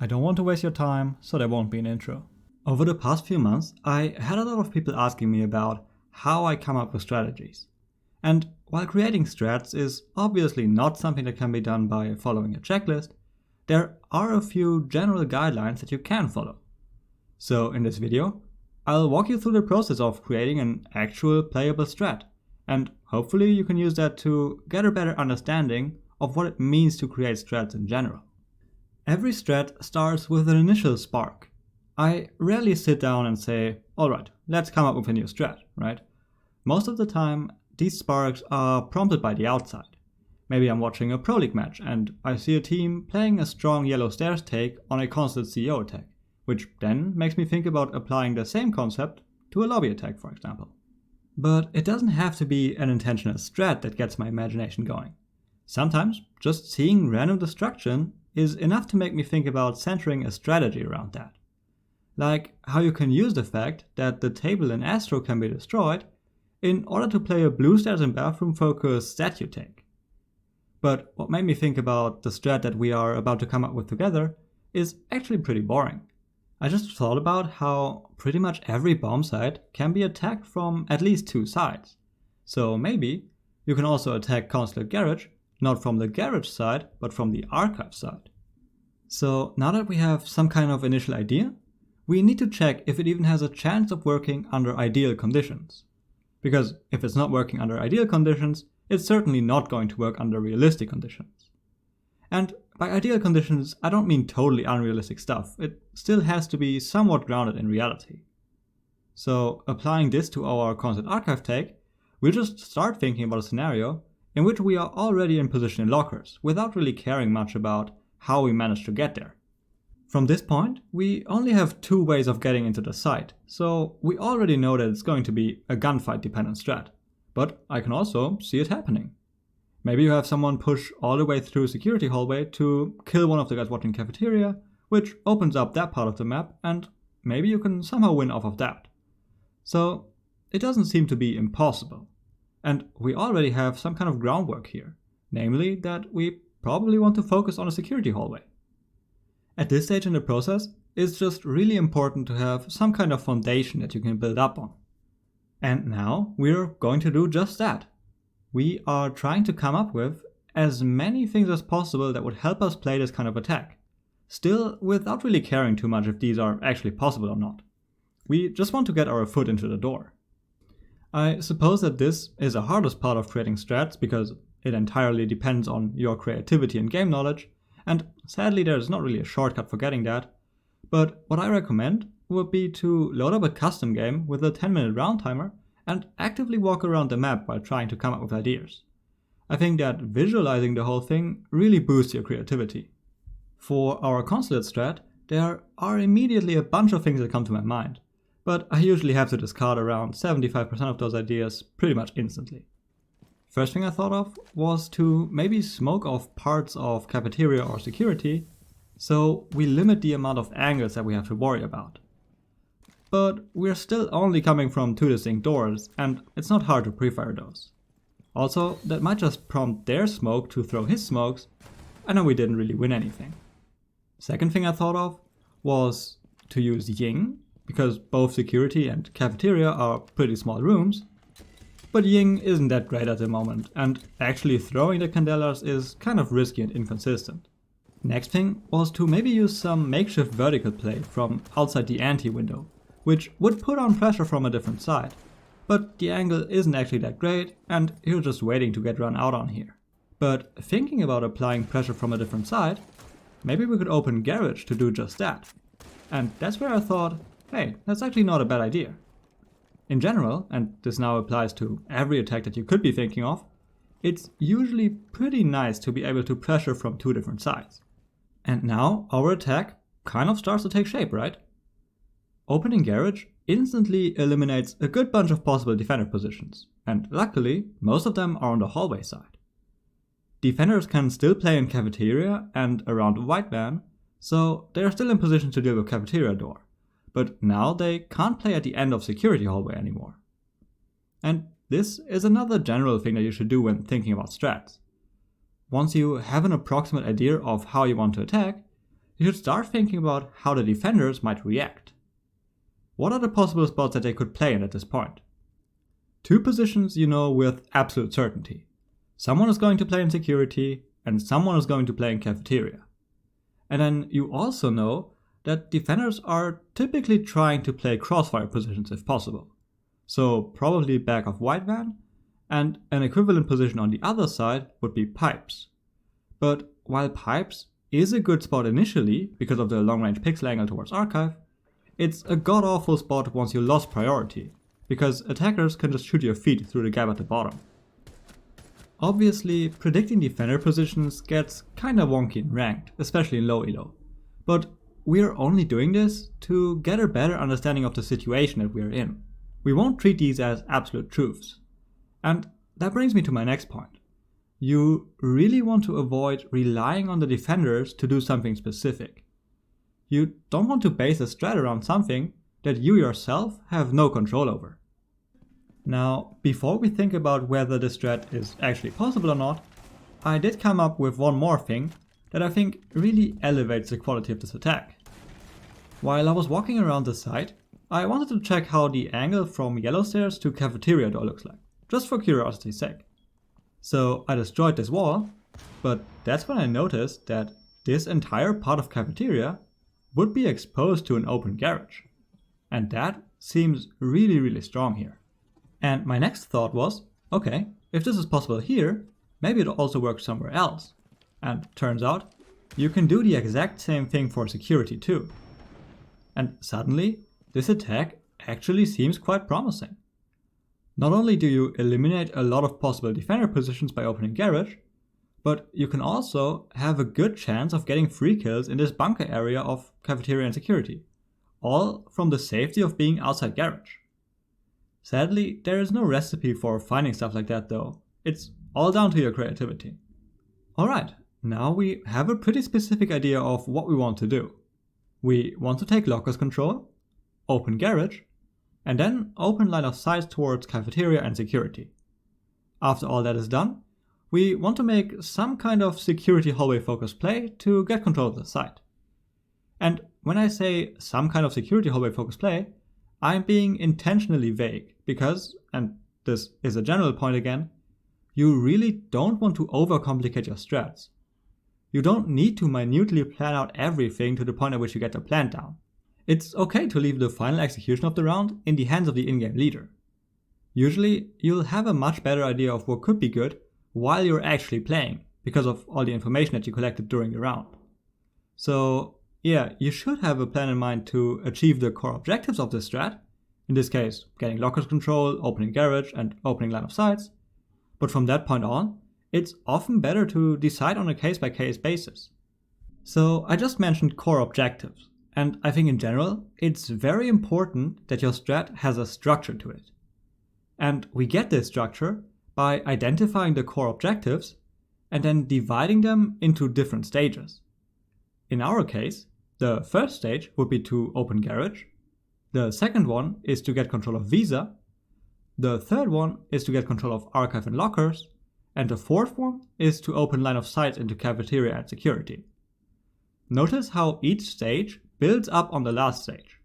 I don't want to waste your time, so there won't be an intro. Over the past few months, I had a lot of people asking me about how I come up with strategies. And while creating strats is obviously not something that can be done by following a checklist, there are a few general guidelines that you can follow. So in this video, I'll walk you through the process of creating an actual playable strat, and hopefully you can use that to get a better understanding of what it means to create strats in general. Every strat starts with an initial spark. I rarely sit down and say, alright, let's come up with a new strat, right? Most of the time, these sparks are prompted by the outside. Maybe I'm watching a Pro League match and I see a team playing a strong yellow stairs take on a consulate CEO attack, which then makes me think about applying the same concept to a lobby attack, for example. But it doesn't have to be an intentional strat that gets my imagination going. Sometimes just seeing random destruction is enough to make me think about centering a strategy around that. Like how you can use the fact that the table in Astro can be destroyed in order to play a blue stairs and bathroom focused statue take. But what made me think about the strat that we are about to come up with together is actually pretty boring. I just thought about how pretty much every bomb site can be attacked from at least two sides. So maybe you can also attack Consulate Garage, not from the garage side, but from the archive side. So now that we have some kind of initial idea, we need to check if it even has a chance of working under ideal conditions. Because if it's not working under ideal conditions, it's certainly not going to work under realistic conditions. And by ideal conditions, I don't mean totally unrealistic stuff. It still has to be somewhat grounded in reality. So applying this to our Consulate Archive take, we'll just start thinking about a scenario in which we are already in position in lockers, without really caring much about how we managed to get there. From this point, we only have two ways of getting into the site, so we already know that it's going to be a gunfight dependent strat. But I can also see it happening. Maybe you have someone push all the way through security hallway to kill one of the guys watching cafeteria, which opens up that part of the map, and maybe you can somehow win off of that. So it doesn't seem to be impossible. And we already have some kind of groundwork here, namely that we probably want to focus on a security hallway. At this stage in the process, it's just really important to have some kind of foundation that you can build up on. And now we're going to do just that. We are trying to come up with as many things as possible that would help us play this kind of attack, still without really caring too much if these are actually possible or not. We just want to get our foot into the door. I suppose that this is the hardest part of creating strats because it entirely depends on your creativity and game knowledge, and sadly there's not really a shortcut for getting that. But what I recommend would be to load up a custom game with a 10-minute round timer and actively walk around the map while trying to come up with ideas. I think that visualizing the whole thing really boosts your creativity. For our consulate strat, there are immediately a bunch of things that come to my mind, but I usually have to discard around 75% of those ideas pretty much instantly. First thing I thought of was to maybe smoke off parts of cafeteria or security, so we limit the amount of angles that we have to worry about. But we're still only coming from two distinct doors, and it's not hard to pre-fire those. Also, that might just prompt their smoke to throw his smokes, and then we didn't really win anything. Second thing I thought of was to use Ying, because both security and cafeteria are pretty small rooms, but Ying isn't that great at the moment, and actually throwing the candelas is kind of risky and inconsistent. Next thing was to maybe use some makeshift vertical play from outside the ante-window, which would put on pressure from a different side, but the angle isn't actually that great and you're just waiting to get run out on here. But thinking about applying pressure from a different side, maybe we could open Garage to do just that. And that's where I thought, hey, that's actually not a bad idea. In general, and this now applies to every attack that you could be thinking of, it's usually pretty nice to be able to pressure from two different sides. And now our attack kind of starts to take shape, right? Opening Garage instantly eliminates a good bunch of possible defender positions, and luckily most of them are on the hallway side. Defenders can still play in cafeteria and around White Van, so they are still in position to deal with cafeteria door, but now they can't play at the end of security hallway anymore. And this is another general thing that you should do when thinking about strats. Once you have an approximate idea of how you want to attack, you should start thinking about how the defenders might react. What are the possible spots that they could play in at this point? 2 positions you know with absolute certainty. Someone is going to play in security, and someone is going to play in cafeteria. And then you also know that defenders are typically trying to play crossfire positions if possible. So probably back of white van, and an equivalent position on the other side would be pipes. But while pipes is a good spot initially because of the long range pixel angle towards archive, it's a god awful spot once you lost priority, because attackers can just shoot your feet through the gap at the bottom. Obviously, predicting defender positions gets kinda wonky in ranked, especially in low elo, but we're only doing this to get a better understanding of the situation that we're in. We won't treat these as absolute truths. And that brings me to my next point. You really want to avoid relying on the defenders to do something specific. You don't want to base a strat around something that you yourself have no control over. Now, before we think about whether this strat is actually possible or not, I did come up with one more thing that I think really elevates the quality of this attack. While I was walking around the site, I wanted to check how the angle from yellow stairs to cafeteria door looks like, just for curiosity's sake. So I destroyed this wall, but that's when I noticed that this entire part of cafeteria would be exposed to an open garage. And that seems really strong here. And my next thought was, okay, if this is possible here, maybe it also works somewhere else. And turns out, you can do the exact same thing for security too. And suddenly, this attack actually seems quite promising. Not only do you eliminate a lot of possible defender positions by opening garage, but you can also have a good chance of getting free kills in this bunker area of cafeteria and security, all from the safety of being outside garage. Sadly, there is no recipe for finding stuff like that though. It's all down to your creativity. Alright, now we have a pretty specific idea of what we want to do. We want to take lockers control, open garage, and then open line of sight towards cafeteria and security. After all that is done, we want to make some kind of security hallway focused play to get control of the site. And when I say some kind of security hallway focused play, I'm being intentionally vague because, and this is a general point again, you really don't want to overcomplicate your strats. You don't need to minutely plan out everything to the point at which you get the plan down. It's okay to leave the final execution of the round in the hands of the in-game leader. Usually, you'll have a much better idea of what could be good while you're actually playing, because of all the information that you collected during the round. So yeah, you should have a plan in mind to achieve the core objectives of this strat, in this case getting lockers control, opening garage and opening line of sights, but from that point on, it's often better to decide on a case-by-case basis. So I just mentioned core objectives, and I think in general, it's very important that your strat has a structure to it. And we get this structure by identifying the core objectives and then dividing them into different stages. In our case, the first stage would be to open garage, the second one is to get control of Visa, the third one is to get control of archive and lockers, and the fourth one is to open line of sight into cafeteria and security. Notice how each stage builds up on the last stage.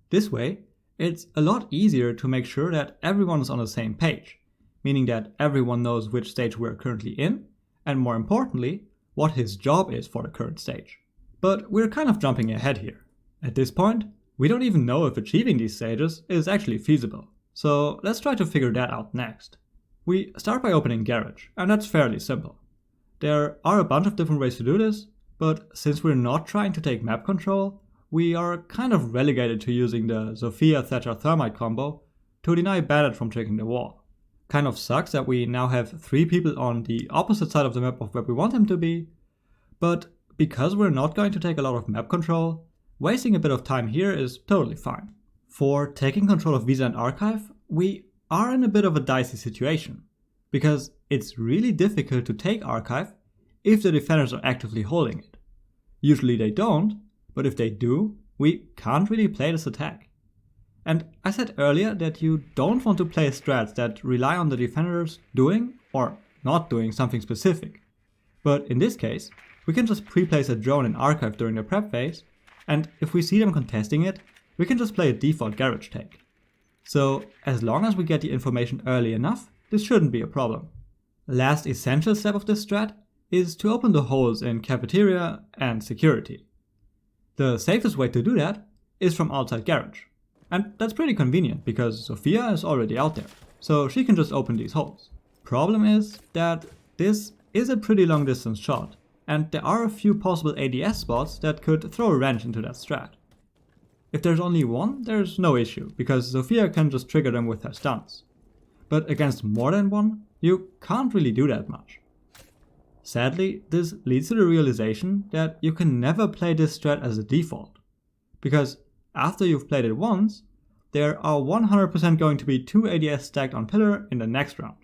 This way, it's a lot easier to make sure that everyone is on the same page, meaning that everyone knows which stage we're currently in, and more importantly, what his job is for the current stage. But we're kind of jumping ahead here. At this point, we don't even know if achieving these stages is actually feasible, so let's try to figure that out next. We start by opening garage, and that's fairly simple. There are a bunch of different ways to do this, but since we're not trying to take map control, we are kind of relegated to using the Sophia Thatcher Thermite combo to deny Bandit from tricking the wall. Kind of sucks that we now have 3 people on the opposite side of the map of where we want him to be, but because we're not going to take a lot of map control, wasting a bit of time here is totally fine. For taking control of Visa and Archive, we are in a bit of a dicey situation, because it's really difficult to take Archive if the defenders are actively holding it. Usually they don't, but if they do, we can't really play this attack. And I said earlier that you don't want to play strats that rely on the defenders doing or not doing something specific. But in this case, we can just pre-place a drone in archive during the prep phase, and if we see them contesting it, we can just play a default garage take. So as long as we get the information early enough, this shouldn't be a problem. Last essential step of this strat is to open the holes in cafeteria and security. The safest way to do that is from outside garage. And that's pretty convenient because Sophia is already out there, so she can just open these holes. Problem is that this is a pretty long distance shot, and there are a few possible ADS spots that could throw a wrench into that strat. If there's only one, there's no issue, because Sophia can just trigger them with her stunts. But against more than one, you can't really do that much. Sadly, this leads to the realization that you can never play this strat as a default, because after you've played it once, there are 100% going to be 2 ADS stacked on pillar in the next round.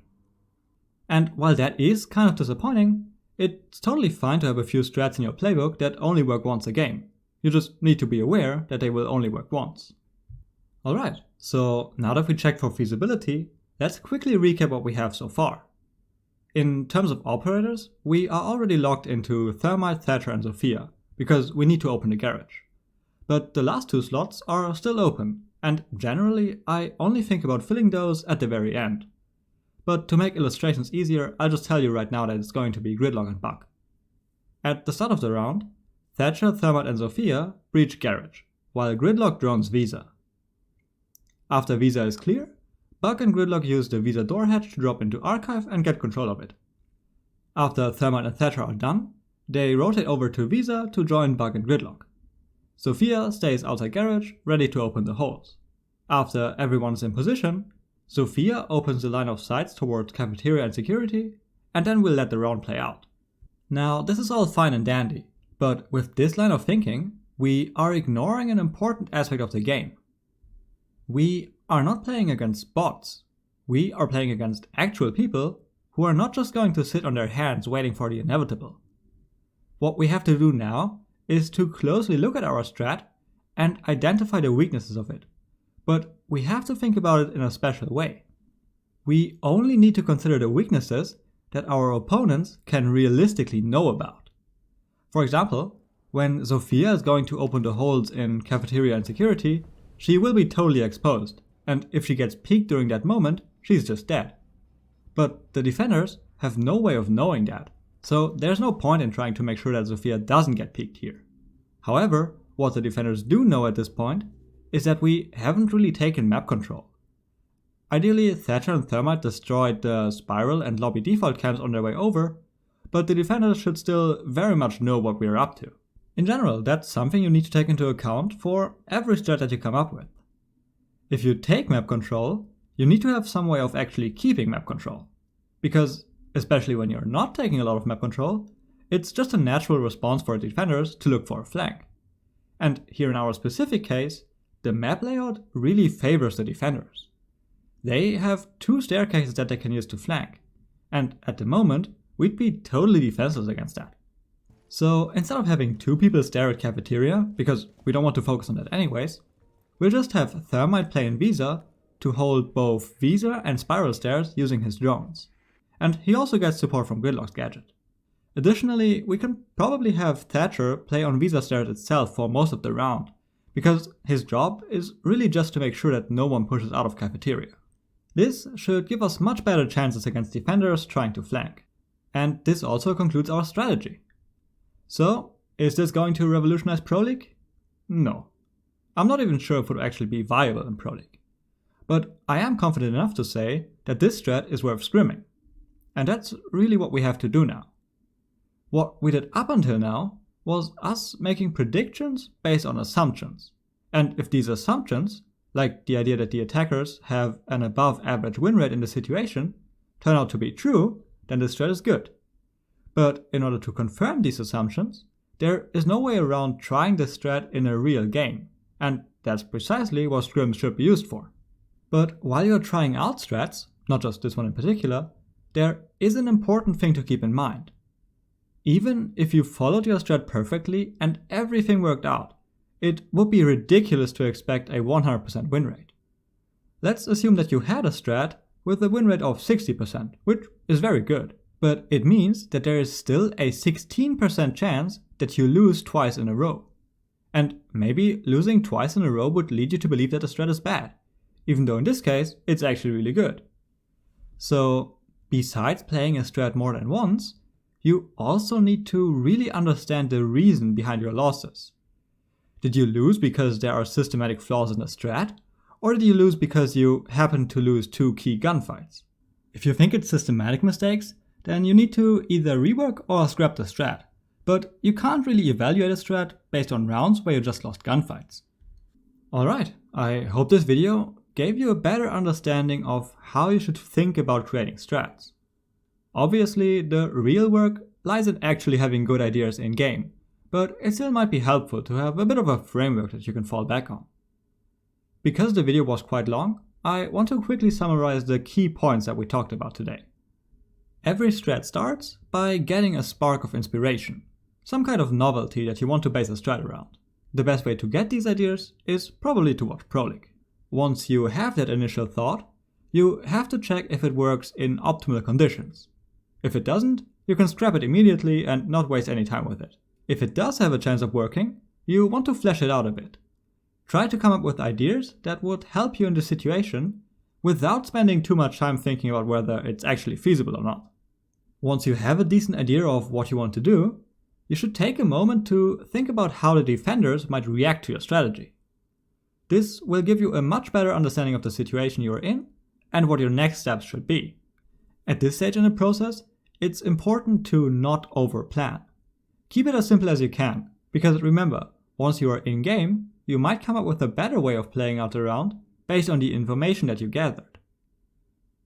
And while that is kind of disappointing, it's totally fine to have a few strats in your playbook that only work once a game. You just need to be aware that they will only work once. Alright, so now that we checked for feasibility, let's quickly recap what we have so far. In terms of operators, we are already locked into Thermite, Thatcher and Sophia, because we need to open the garage. But the last 2 slots are still open, and generally I only think about filling those at the very end. But to make illustrations easier, I'll just tell you right now that it's going to be Gridlock and Buck. At the start of the round, Thatcher, Thermite and Sophia breach garage, while Gridlock drones Visa. After Visa is clear, Buck and Gridlock use the Visa door hatch to drop into archive and get control of it. After Thermite and Thatcher are done, they rotate over to Visa to join Buck and Gridlock. Sophia stays outside garage, ready to open the holes. After everyone's in position, Sophia opens the line of sights towards cafeteria and security, and then we'll let the round play out. Now, this is all fine and dandy, but with this line of thinking, we are ignoring an important aspect of the game. We are not playing against bots. We are playing against actual people who are not just going to sit on their hands waiting for the inevitable. What we have to do now is to closely look at our strat and identify the weaknesses of it. But we have to think about it in a special way. We only need to consider the weaknesses that our opponents can realistically know about. For example, when Sophia is going to open the holes in cafeteria and security, she will be totally exposed, and if she gets peeked during that moment, she's just dead. But the defenders have no way of knowing that, so there's no point in trying to make sure that Sophia doesn't get peeked here. However, what the defenders do know at this point is that we haven't really taken map control. Ideally, Thatcher and Thermite destroyed the Spiral and Lobby default camps on their way over, but the defenders should still very much know what we're up to. In general, that's something you need to take into account for every strat that you come up with. If you take map control, you need to have some way of actually keeping map control. Because, especially when you're not taking a lot of map control, it's just a natural response for defenders to look for a flank. And here in our specific case, the map layout really favors the defenders. They have 2 staircases that they can use to flank, and at the moment, we'd be totally defenseless against that. So instead of having 2 people stare at cafeteria, because we don't want to focus on that anyways, we'll just have Thermite play in Visa to hold both Visa and Spiral stairs using his drones. And he also gets support from Gridlock's gadget. Additionally, we can probably have Thatcher play on Visa stairs itself for most of the round, because his job is really just to make sure that no one pushes out of cafeteria. This should give us much better chances against defenders trying to flank. And this also concludes our strategy. So, is this going to revolutionize Pro League? No. I'm not even sure if it would actually be viable in Pro League. But I am confident enough to say that this strat is worth scrimming. And that's really what we have to do now. What we did up until now was us making predictions based on assumptions. And if these assumptions, like the idea that the attackers have an above average win rate in the situation, turn out to be true, then this strat is good. But in order to confirm these assumptions, there is no way around trying this strat in a real game, and that's precisely what scrims should be used for. But while you're trying out strats, not just this one in particular, there is an important thing to keep in mind. Even if you followed your strat perfectly and everything worked out, it would be ridiculous to expect a 100% win rate. Let's assume that you had a strat with a win rate of 60%, which is very good, but it means that there is still a 16% chance that you lose twice in a row. And maybe losing twice in a row would lead you to believe that the strat is bad, even though in this case it's actually really good. So besides playing a strat more than once, you also need to really understand the reason behind your losses. Did you lose because there are systematic flaws in the strat, or did you lose because you happened to lose 2 key gunfights? If you think it's systematic mistakes, then you need to either rework or scrap the strat, but you can't really evaluate a strat based on rounds where you just lost gunfights. Alright, I hope this video gave you a better understanding of how you should think about creating strats. Obviously, the real work lies in actually having good ideas in-game, but it still might be helpful to have a bit of a framework that you can fall back on. Because the video was quite long, I want to quickly summarize the key points that we talked about today. Every strat starts by getting a spark of inspiration, some kind of novelty that you want to base a strat around. The best way to get these ideas is probably to watch Pro League. Once you have that initial thought, you have to check if it works in optimal conditions. If it doesn't, you can scrap it immediately and not waste any time with it. If it does have a chance of working, you want to flesh it out a bit. Try to come up with ideas that would help you in the situation without spending too much time thinking about whether it's actually feasible or not. Once you have a decent idea of what you want to do, you should take a moment to think about how the defenders might react to your strategy. This will give you a much better understanding of the situation you are in and what your next steps should be. At this stage in the process, it's important to not overplan. Keep it as simple as you can, because remember, once you are in-game, you might come up with a better way of playing out the round based on the information that you gathered.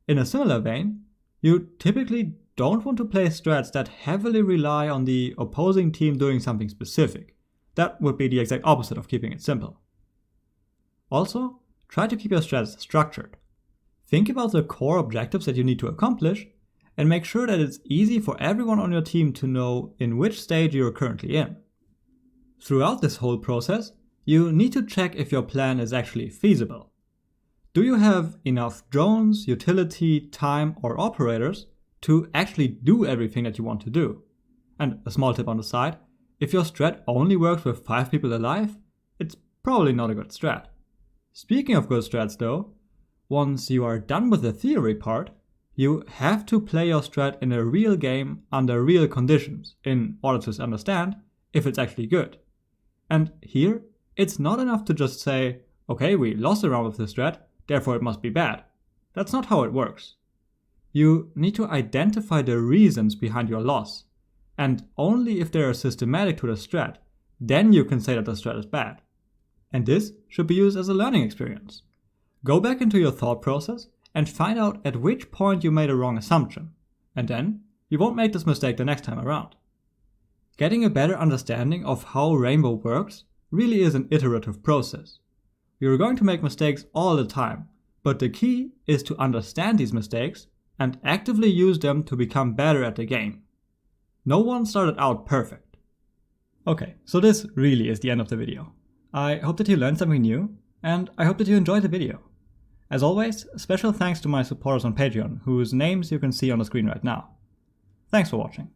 In a similar vein, you typically don't want to play strats that heavily rely on the opposing team doing something specific. That would be the exact opposite of keeping it simple. Also, try to keep your strats structured. Think about the core objectives that you need to accomplish and make sure that it's easy for everyone on your team to know in which stage you're currently in. Throughout this whole process, you need to check if your plan is actually feasible. Do you have enough drones, utility, time, or operators to actually do everything that you want to do? And a small tip on the side, if your strat only works with 5 people alive, it's probably not a good strat. Speaking of good strats though, once you are done with the theory part, you have to play your strat in a real game under real conditions in order to understand if it's actually good. And here, it's not enough to just say, okay, we lost a round with the strat, therefore it must be bad. That's not how it works. You need to identify the reasons behind your loss, and only if they are systematic to the strat, then you can say that the strat is bad. And this should be used as a learning experience. Go back into your thought process and find out at which point you made a wrong assumption, and then you won't make this mistake the next time around. Getting a better understanding of how Rainbow works really is an iterative process. You're going to make mistakes all the time, but the key is to understand these mistakes and actively use them to become better at the game. No one started out perfect. Okay, so this really is the end of the video. I hope that you learned something new, and I hope that you enjoyed the video. As always, special thanks to my supporters on Patreon, whose names you can see on the screen right now. Thanks for watching.